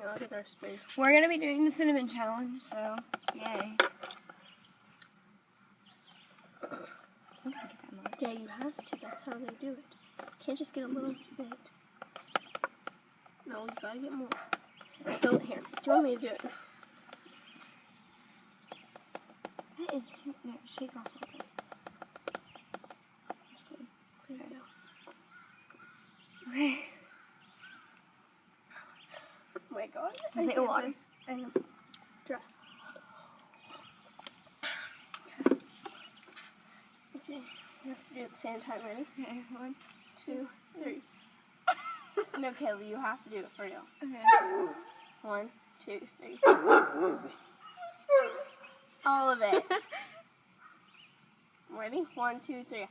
Look at our space. We're going to be doing the cinnamon challenge, so yay. Yeah, you have to. That's how they do it. You can't just get a little bit. No, you gotta get more. Fill it here. Do you want me to do it? That is too... No, shake off a little bit. Just kidding. There you go. Okay. Oh my god. I think water. And dry. Okay. You have to do it at the same time. Ready? Okay, 1, 2, 3. No, Kaylee, you have to do it for real. okay. 1, 2, 3. All of it. Ready? 1, 2, 3.